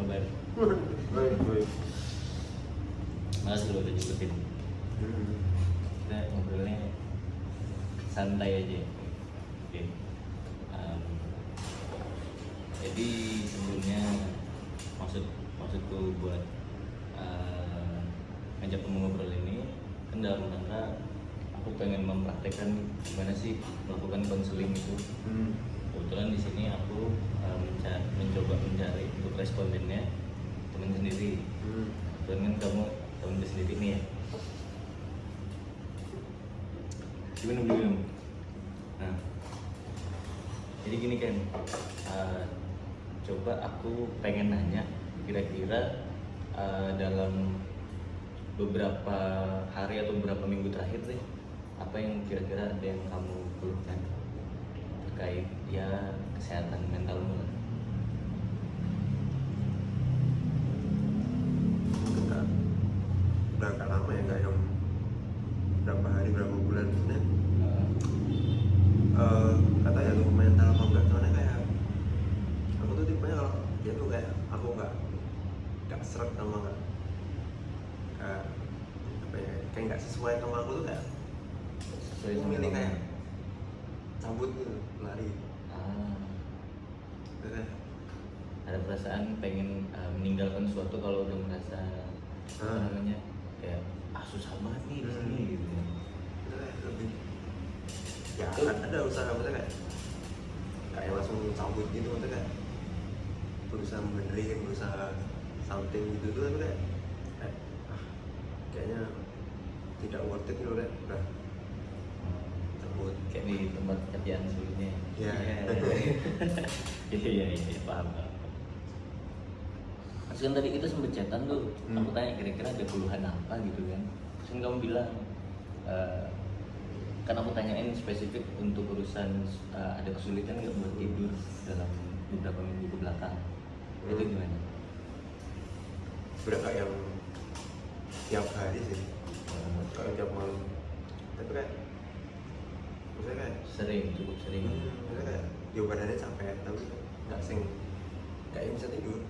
kabar? Baik. Makasih lo udah jemputin. Kita ngobrolnya santai aja. Oke. Jadi sebelumnya maksudku buat ngajak kamu ngobrol ini kan dalam rangka aku pengen mempraktekkan gimana sih melakukan konseling itu. Kebetulan di sini aku mencoba mencari untuk respondennya teman sendiri. Kebetulan kan kamu teman sendiri nih ya. Minum. Nah, jadi gini kan, coba aku pengen nanya kira-kira dalam beberapa hari atau beberapa minggu terakhir deh, apa yang kira-kira ada yang kamu keluhkan terkait ya kesehatan mentalmu lah. Udah agak lama ya, nggak yang berapa hari berapa bulan sebenarnya. Kata ya lu mental apa enggak, soalnya kayak aku tuh tipenya kalau dia tuh kayak aku nggak seret sama nggak apa ya, kayak nggak sesuai sama aku tuh kayak aku milih kayak cabut gitu, lari. Terus kayak Ada perasaan pengen meninggalkan sesuatu kalau udah merasa apa namanya kayak susah banget nih di sini gitu. itu kayak lebih ya ada usaha maksudnya kayak langsung cabut gitu, maksudnya kayak berusaha benerin, berusaha something gitu tuh kayak kayaknya tidak worth it gitu deh, udah cabut. Kayak di tempat kerjaan sebelumnya. Iya. Iya paham. Terus kan tadi kita sempet chatan tuh, aku tanya kira-kira ada keluhan apa gitu kan. Terus kan kamu bilang, kan aku tanyain spesifik untuk urusan ada kesulitan nggak buat tidur dalam beberapa minggu ke belakang. Itu gimana? Udah kayak yang tiap hari sih, kayak tiap malam. Tapi kayak maksudnya kayak Cukup sering. maksudnya kayak ya badannya capek tapi nggak kayak bisa tidur.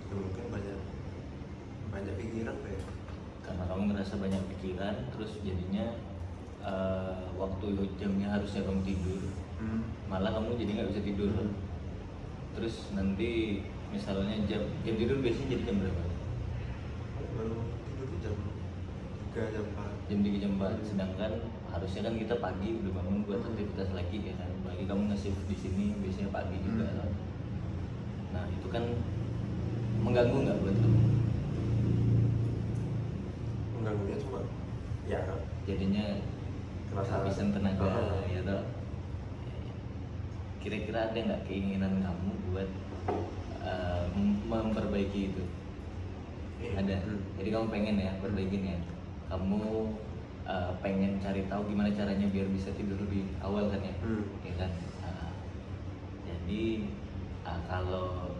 Ya mungkin banyak pikiran kayak. Karena kamu ngerasa banyak pikiran, terus jadinya waktu jamnya harusnya kamu tidur, malah kamu jadi nggak bisa tidur. Terus nanti misalnya jam tidur biasanya jadi jam berapa? Baru tidur tuh jam 3 jam 4. Jam 3 jam 4. Sedangkan harusnya kan kita pagi udah bangun buat aktivitas lagi ya kan. Bagi kamu nge-shift di sini biasanya pagi juga. Nah itu kan mengganggu nggak buat kamu? Mengganggunya cuma ya Jadinya kerasa habisan tenaga ya toh. Kira-kira ada nggak keinginan kamu buat memperbaiki itu? Ada. Jadi kamu pengen ya perbaikin ya. Kamu pengen cari tahu gimana caranya biar bisa tidur lebih awal kan ya? Ya kan. Jadi kalau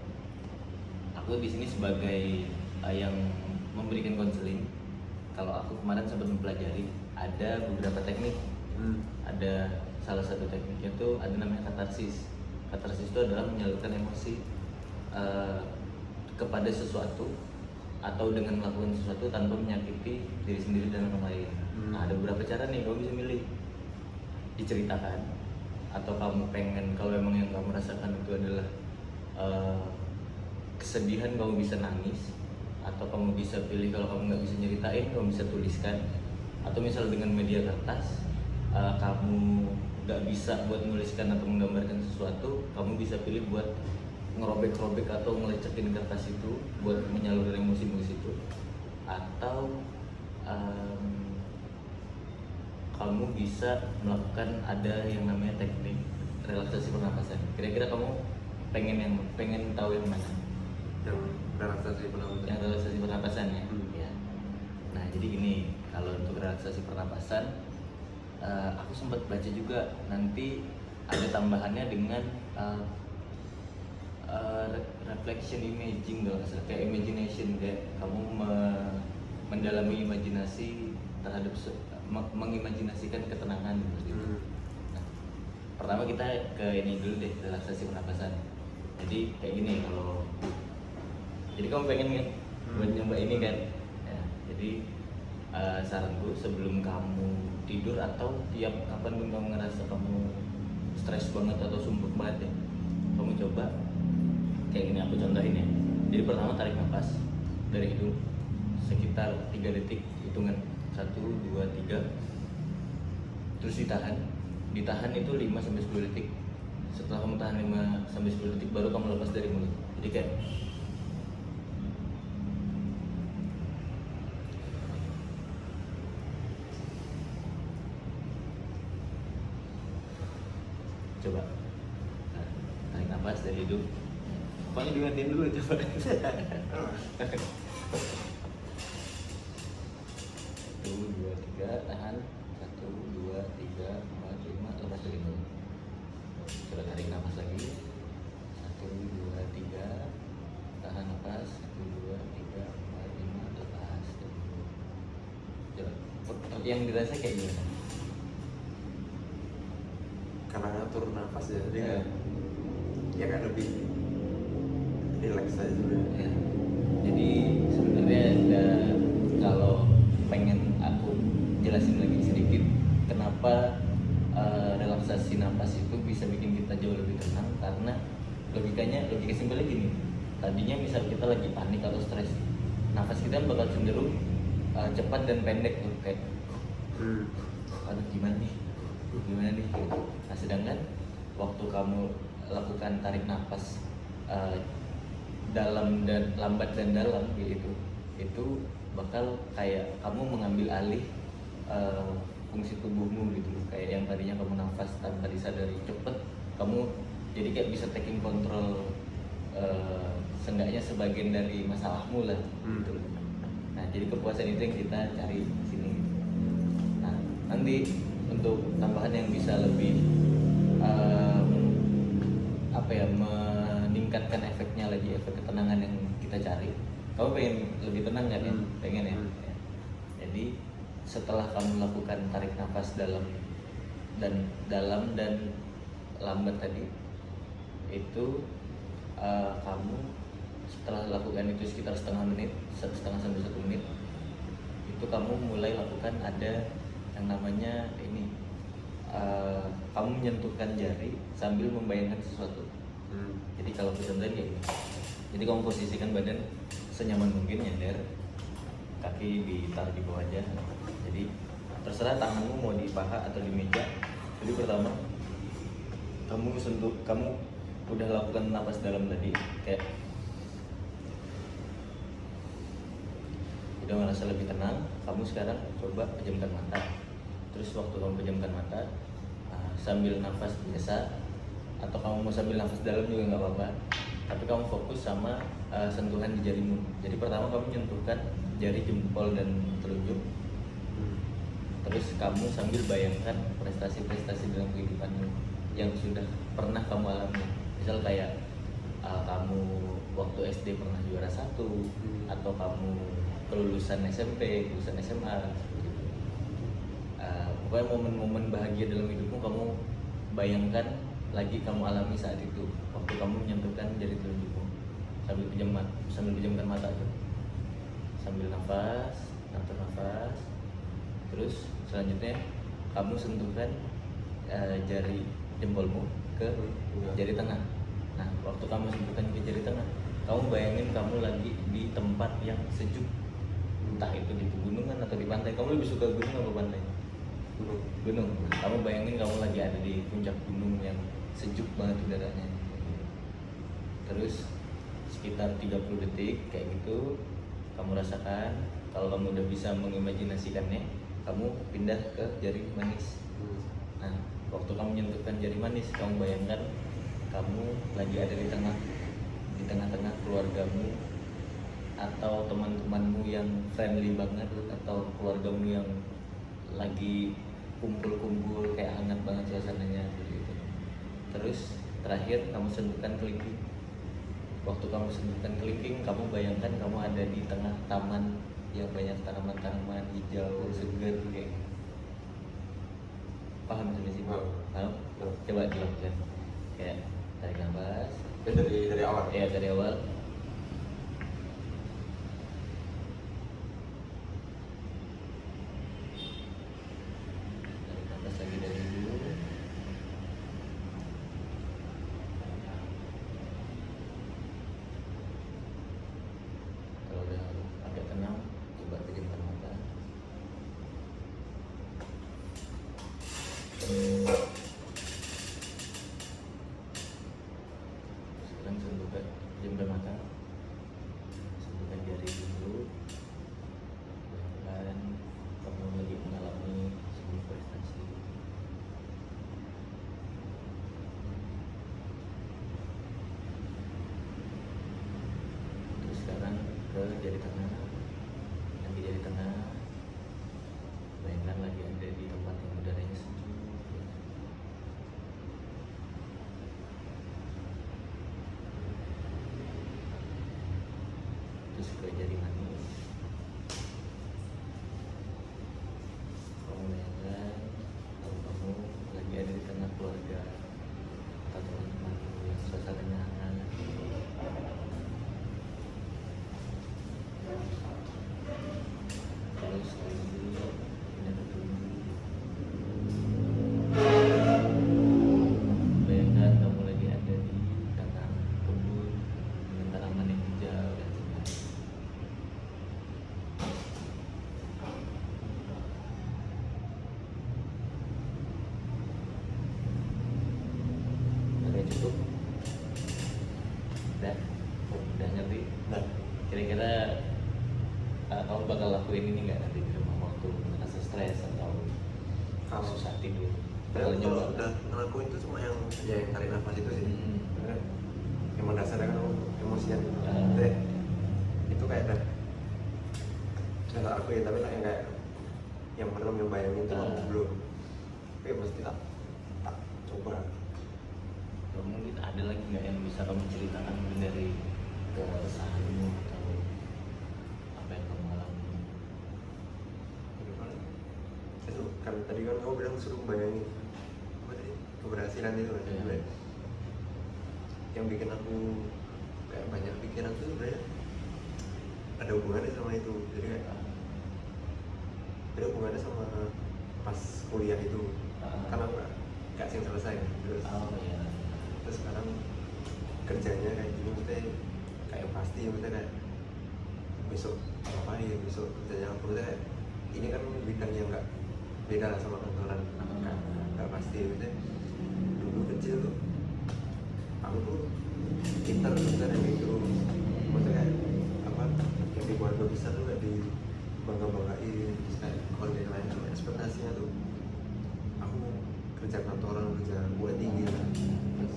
aku di sini sebagai yang memberikan konseling, kalau aku kemarin sempat mempelajari ada beberapa teknik. Ada salah satu tekniknya tuh ada namanya katarsis. Katarsis itu adalah menyalurkan emosi kepada sesuatu atau dengan melakukan sesuatu tanpa menyakiti diri sendiri dan orang lain. Nah, ada beberapa cara nih, kamu bisa milih diceritakan atau kamu pengen kalau memang yang kamu rasakan itu adalah kesedihan, kamu bisa nangis, atau kamu bisa pilih kalau kamu nggak bisa nyeritain kamu bisa tuliskan, atau misal dengan media kertas kamu nggak bisa buat menuliskan atau menggambarkan sesuatu, kamu bisa pilih buat ngerobek-robek atau ngelecekin kertas itu buat menyalurkan emosi-emosi itu, atau kamu bisa melakukan ada yang namanya teknik relaksasi pernapasan. Kira-kira kamu pengen tahu yang mana? yang relaksasi pernapasan. Yang relaksasi pernapasan ya. Ya. Nah jadi gini, kalau untuk relaksasi pernapasan, aku sempat baca juga nanti ada tambahannya dengan reflection imaging dong, kayak imagination, kayak kamu mendalami imajinasi terhadap mengimajinasikan ketenangan gitu. Nah, pertama kita ke ini dulu deh, relaksasi pernapasan. Jadi kayak gini kalau jadi kamu pengen kan buat nyoba ini kan ya, jadi saranku sebelum kamu tidur atau tiap kapan pun kamu ngerasa kamu stres banget atau sumpah banget ya, kamu coba kayak gini, aku contohin ya. Jadi pertama tarik nafas dari hidung sekitar 3 detik, hitungan 1, 2, 3, terus ditahan itu 5-10 detik. Setelah kamu tahan 5-10 detik baru kamu lepas dari mulut. Jadi kayak coba tarik nafas dari hidung, pokoknya dimatiin dulu coba. 1, 2, 3, tahan 1, 2, 3, 4, 5, lepas dari mulut. Coba tarik nafas lagi 1, 2, 3, tahan nafas 1, 2, 3, 4, 5, lepas dari mulut. Coba yang dirasa kayak gimana? Karena ngatur nafas ya, jadi Ya. ya kan lebih relax aja sebenarnya. Ya. Jadi sebenarnya kalau pengen aku jelasin lagi sedikit kenapa relaksasi napas itu bisa bikin kita jauh lebih tenang, karena logika simpelnya gini. Tadinya misal kita lagi panik atau stres, nafas kita bakal cenderung cepat dan pendek tuh, kayak aduh gimana nih gitu. Nah sedangkan waktu kamu lakukan tarik nafas dalam dan lambat dan dalam gitu, itu bakal kayak kamu mengambil alih fungsi tubuhmu gitu, kayak yang tadinya kamu nafas tanpa disadari cepet, kamu jadi kayak bisa taking control seenggaknya sebagian dari masalahmu lah gitu. Nah jadi kepuasan itu yang kita cari di sini. Nah nanti untuk tambahan yang bisa lebih meningkatkan efeknya lagi, efek ketenangan yang kita cari. Kamu pengen lebih tenang kan ya? Pengen ya? Ya. Jadi setelah kamu lakukan tarik nafas dalam dan lambat tadi, itu kamu setelah lakukan itu sekitar setengah sampai 1 menit, itu kamu mulai lakukan ada yang namanya ini, kamu menyentuhkan jari sambil membayangkan sesuatu. Jadi kalau aku contohin kayak gini, jadi kamu posisikan badan senyaman mungkin, nyender, kaki ditaruh di bawah aja. Jadi terserah tanganmu mau di paha atau di meja. Jadi pertama kamu udah lakukan napas dalam tadi, kayak udah merasa lebih tenang. Kamu sekarang coba pejamkan mata. Terus waktu kamu pejamkan mata, sambil nafas biasa, atau kamu mau sambil nafas dalam juga nggak apa-apa, tapi kamu fokus sama sentuhan di jarimu. Jadi pertama kamu nyentuhkan jari jempol dan telunjuk, terus kamu sambil bayangkan prestasi-prestasi dalam kehidupanmu yang sudah pernah kamu alami. Misal kayak kamu waktu SD pernah juara 1, atau kamu kelulusan SMP, kelulusan SMA gitu. Pokoknya momen-momen bahagia dalam hidupmu kamu bayangkan lagi, kamu alami saat itu waktu kamu menyentuhkan jari telunjukmu sambil pejamkan mata tuh, sambil nafas, terus selanjutnya kamu sentuhkan jari jempolmu ke jari tengah. Nah waktu kamu sentuhkan ke jari tengah, kamu bayangin kamu lagi di tempat yang sejuk, entah itu di pegunungan atau di pantai. Kamu lebih suka gunung atau pantai? Gunung. Kamu bayangin kamu lagi ada di puncak gunung yang sejuk banget udaranya. Terus sekitar 30 detik kayak gitu kamu rasakan. Kalau kamu udah bisa mengimajinasikannya, kamu pindah ke jari manis. Nah waktu kamu menyentuhkan jari manis, kamu bayangkan kamu lagi ada di tengah-tengah keluargamu atau teman-temanmu yang friendly banget, atau keluargamu yang lagi kumpul-kumpul kayak hangat banget suasananya gitu. Terus terakhir kamu sentuhkan kelingking. Waktu kamu sentuhkan kelingking, kamu bayangkan kamu ada di tengah taman yang banyak tanaman-tanaman hijau segar kayak. Paham sampai sini? Paham? Coba dilakukan. Kayak tarik nafas, dari awal. Ya dari awal. Dari atas lagi dari dulu. Kalau udah agak tenang, coba pejamkan mata. Sekarang sentuhkan, pejamkan mata. Sentuhkan jari dulu. Bayangkan kamu lagi mengalami sebuah prestasi. Terus sekarang ke jari tengah, lagi jari tengah. Bayangkan lagi ada di tempat yang udaranya sejuk. Terus ke jari manis. Kamu bayangkan kalau kamu lagi ada di tengah keluarga atau teman-teman yang suasananya hangat. Terus lagi pindah ke tubuh. Bayangkan kamu lagi ada di tengah kebun dengan tanaman yang hijau dan segar. Oke, cukup. Udah ngerti. Nah, Kira-kira kamu bakal lakuin ini nggak nanti di rumah waktu merasa stres atau Kalau- susah tidur? kalau Bakal nyoba? udah ngelakuin itu cuma yang tarik nafas itu sih. Hmm. Karena emang dasarnya kan aku emosian. Ah. Deh, itu kayak udah nggak aku ya, tapi kayak yang pernah ngebayangin itu aku Ah. belum. Tapi mesti tak coba. Atau mungkin ada lagi nggak yang bisa kamu ceritakan mungkin dari keresahanmu atau apa yang kamu alami? Itu kan tadi kan kamu bilang suruh bayangin apa tadi keberhasilan itu kan. Iya. Yang bikin aku kayak banyak pikiran tuh sebenarnya ada hubungannya sama itu. Jadi kayak ada hubungannya sama pas kuliah itu. Karena aku nggak sih selesai kan. Oh ya. Terus sekarang kerjanya kayak gini maksudnya kayak pasti maksudnya kayak besok apa ya, besok kerjanya apa maksudnya kayak ini kan bidang yang nggak beda lah sama kantoran. Nggak pasti maksudnya dulu kecil tuh aku tuh pintar yang itu maksudnya kayak apa yang di keluarga besar tuh kayak di banggain terus kayak keluarga yang lain tuh ekspektasinya tuh aku kerja kantoran, kerja buat tinggi lah. Terus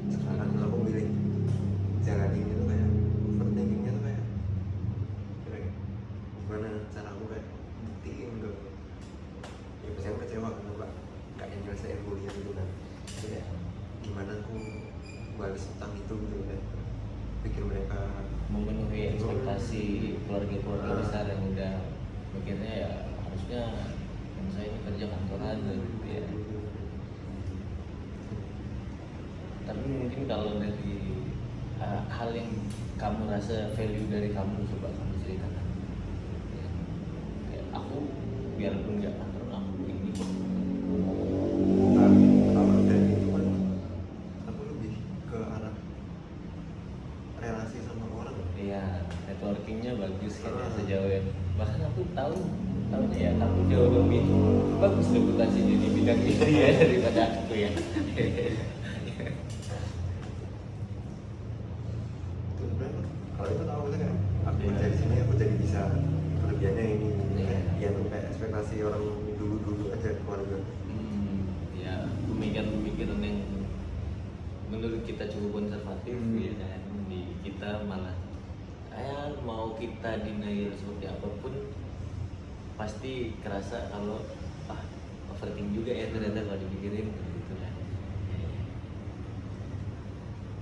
sekarang aku milih jalan ini tuh kayak overthinkingnya tuh kayak gimana cara aku kayak buktiin ke ya pasti aku kecewa kan aku gak yang nyelesain kuliah gitu kan. Jadi kayak gimana aku balas utang itu gitu kan, bikin mereka Memenuhi ekspektasi keluarga-keluarga besar yang udah mikirnya ya harusnya yang saya ini kerja kantoran gitu ya. Tapi mungkin kalau dari hal yang kamu rasa value dari kamu, coba kamu ceritakan. Ya, kayak aku biarpun nggak kantoran aku ini. Nah, kalau dari itu kan aku lebih ke arah relasi sama orang. Iya, networkingnya bagus kan ya sejauh yang bahkan aku tahunya ya kamu jauh lebih bagus reputasinya di bidang itu ya daripada aku ya. Itu sebenarnya kalau itu tahu kan aku Iya. kerja di sini aku jadi bisa kelebihannya ini. Iya. Ya tuh kayak ekspektasi orang dulu aja keluarga. Ya pemikiran-pemikiran yang menurut kita cukup konservatif ya kan, di kita malah mau kita denial seperti apapun pasti kerasa kalau overthinking juga ya ternyata kalau dipikirin gitu kan.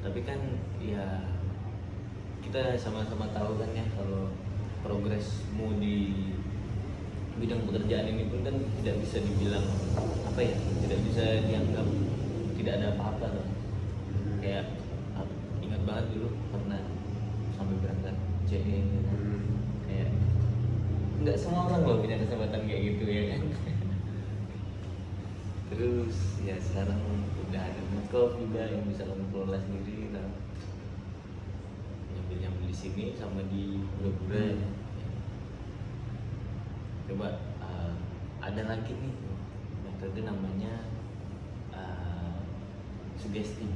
Tapi kan ya kita sama-sama tahu kan ya kalau progresmu di bidang pekerjaan ini pun kan tidak bisa dibilang apa ya, tidak bisa dianggap tidak ada apa-apa loh. Kayak ingat dulu pernah sampai berangkat CE kayak nggak semua orang loh punya kesempatan kayak gitu ya kan. Terus ya sekarang udah ada Mekov juga yang bisa kamu kelola sendiri lah, nyambil di sini sama di Pura-Pura ya. Coba ada lagi nih metode namanya sugesti.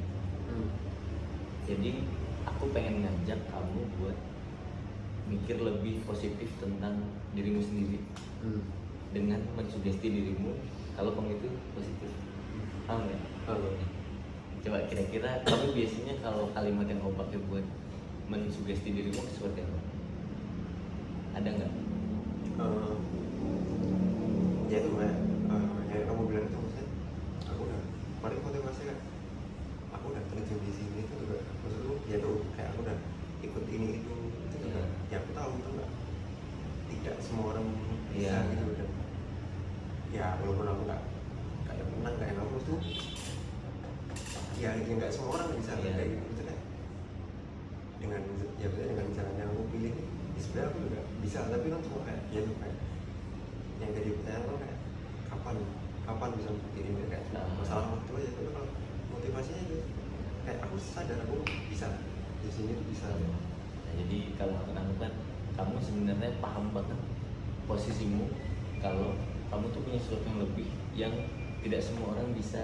Jadi aku pengen ngajak kamu buat mikir lebih positif tentang dirimu sendiri dengan mensugesti dirimu kalau kamu itu positif. Paham nggak? Coba kira-kira kamu biasanya kalau kalimat yang kamu pakai buat mensugesti dirimu seperti apa? Ada nggak? Ya itu kayak yang kamu bilang itu maksudnya aku udah kemarin motivasi kan aku udah terjun di sini itu juga maksudku ya tuh kayak aku udah ikut ini itu juga ya aku tahu itu nggak tidak semua orang bisa gitu dan ya walaupun aku nggak kayak menang kayak kamu tuh ya nggak semua orang bisa kayak gitu maksudnya dengan ya maksudnya dengan jalan yang aku pilih ini ya sebenarnya aku juga bisa tapi kan cuma kayak ya tuh kayak yang jadi pertanyaan kan kayak kapan bisa buktiin kayak masalah waktu aja tapi kalau motivasinya itu kayak aku sadar aku bisa di sini tuh bisa. Nah, jadi kalau aku nangkep kamu sebenarnya paham banget posisimu kalau kamu tuh punya sesuatu yang lebih yang tidak semua orang bisa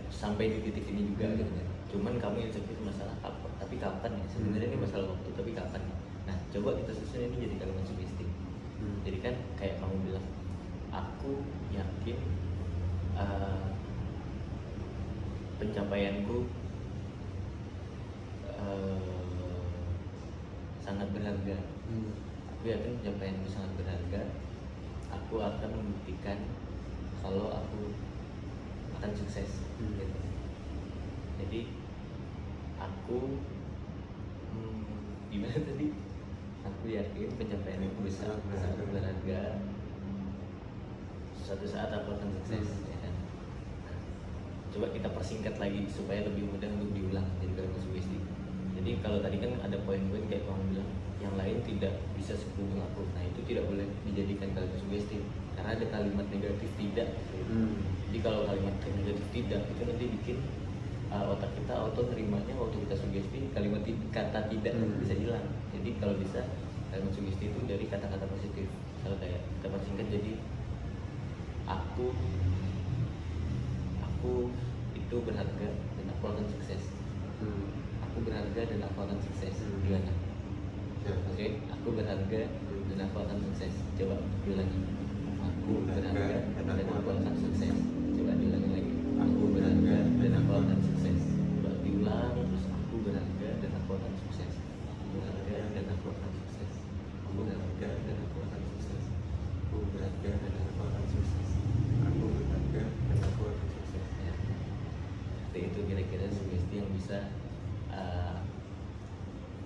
sampai di titik ini juga gitu kan. Cuman kamu insecure masalah kapan, tapi kapan ya sebenarnya ini masalah waktu tapi kapan. Nah coba kita susun ini jadi kalimat sugesti. Jadi kan kayak kamu bilang aku yakin pencapaianku sangat berharga. Aku yakin pencapaianku sangat berharga. Aku akan membuktikan kalau aku akan sukses. Gitu. Jadi aku gimana tadi? Aku yakin pencapaianku sangat berharga. Suatu saat aku akan sukses. Ya kan? Nah, coba kita persingkat lagi supaya lebih mudah untuk diulang jadi kalimat sugesti. Jadi kalau tadi kan ada poin-poin kayak kamu bilang yang lain tidak bisa sepenuhnya aku. Nah itu tidak boleh dijadikan kalimat sugesti karena ada kalimat negatif tidak. Jadi kalau kalimat negatif tidak itu nanti bikin otak kita auto nerimanya waktu kita sugesti kalimat kata tidak bisa hilang. Jadi kalau bisa kalimat sugesti itu dari kata-kata positif. Kalau kayak kita persingkat jadi aku itu berharga dan aku akan sukses. Aku berharga dan aku akan sukses. Gimana? Oke, aku berharga dan aku akan sukses. Coba diulangi. Aku berharga dan aku akan sukses. Coba diulangi lagi. Aku berharga dan aku akan sukses. Coba diulang terus aku berharga dan aku akan sukses. Aku berharga dan aku akan sukses. Aku berharga dan aku akan sukses. Aku berharga dan aku akan sukses. Aku berharga dan aku akan sukses. Ya. Seperti itu kira-kira sugesti yang bisa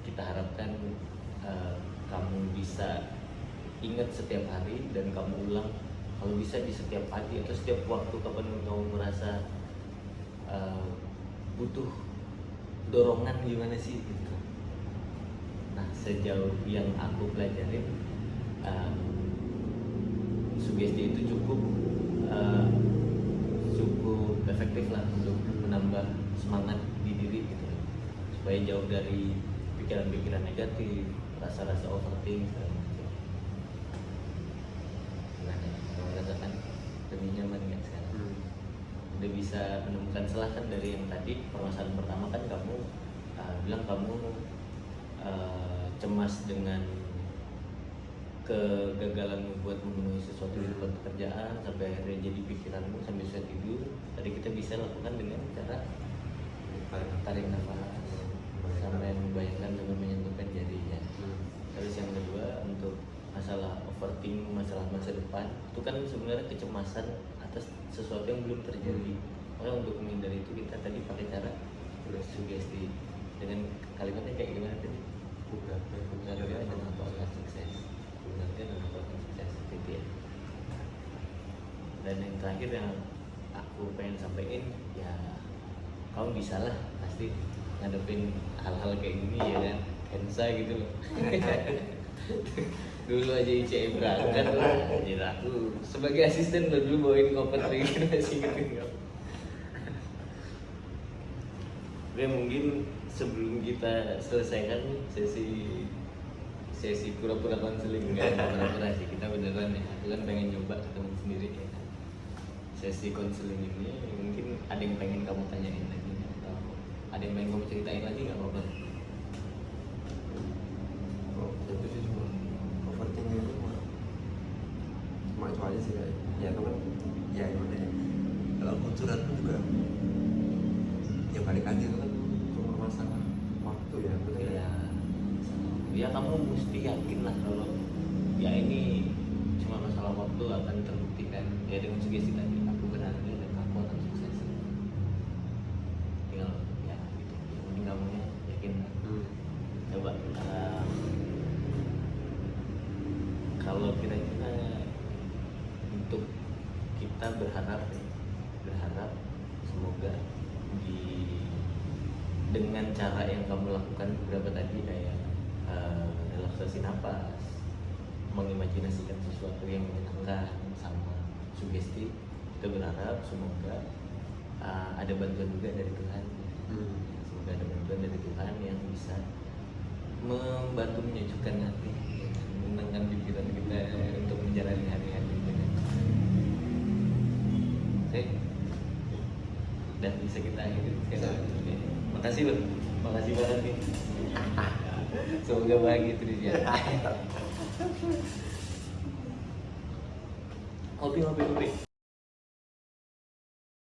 kita harapkan kamu bisa ingat setiap hari dan kamu ulang kalau bisa di setiap pagi atau setiap waktu kapan kamu merasa butuh dorongan gimana sih gitu. Nah sejauh yang aku pelajarin sugesti itu cukup efektif lah untuk menambah semangat di diri gitu supaya jauh dari pikiran-pikiran negatif, rasa-rasa overthinking segala macam. Gimana? Kamu merasakan lebih nyaman nggak sekarang? Udah bisa menemukan celah kan dari yang tadi permasalahan pertama kan kamu bilang kamu cemas dengan kegagalanmu buat memenuhi sesuatu di tempat pekerjaan sampai akhirnya jadi pikiranmu sampai susah tidur. Tadi kita bisa lakukan dengan cara tarik nafas sampai membayangkan dengan menyentuhkan jarinya. Terus yang kedua untuk masalah overthinking, masalah masa depan itu kan sebenarnya kecemasan atas sesuatu yang belum terjadi. Makanya untuk menghindari itu kita tadi pakai cara sugesti dengan kalimatnya kayak gimana tadi? Berharga dan aku akan sukses. Berharga dan aku akan sukses. Gitu ya. Dan yang terakhir yang aku pengen sampaikan ya kamu bisa lah pasti ngadepin hal-hal kayak gini ya kan, Ensa gitu loh. Dulu aja ICE berangkat lah, jadi aku sebagai asisten udah dulu bawain koper kayak gitu masih gitu. Oke, mungkin sebelum kita selesaikan nih sesi pura-pura konseling, enggak pura-pura sih, kita beneran ya, aku kan pengen nyoba ketemu sendiri ya kan. Sesi konseling ini mungkin ada yang pengen kamu tanyain lagi atau ada yang pengen kamu ceritain lagi nggak apa-apa. Oh, itu sih cuma overthinking itu cuma itu aja sih kayak ya itu kan ya gimana ya, kalau curhat pun juga ya balik lagi itu kan cuma masalah waktu ya betul Ya, ya kamu mesti yakin lah kalau ya ini cuma masalah waktu akan terbuktikan ya dengan sugesti tadi, aku berani dan aku akan sukses. Tinggal ya gitu, yang penting kamu yakin lah. Coba kalau kira-kira untuk kita berharap semoga di dengan cara yang kamu lakukan beberapa tadi kayak relaksasi napas, mengimajinasikan sesuatu yang menyenangkan sama sugesti, kita berharap semoga ada bantuan juga dari Tuhan. Semoga ada bantuan dari Tuhan yang bisa membantu menyejukkan hati, menenangkan pikiran kita untuk menjalani hari-hari dengan oke. Dan bisa kita akhiri sekarang. Oke. Makasih Bang, makasih banget nih. Semoga bahagia terus ya. Kopi.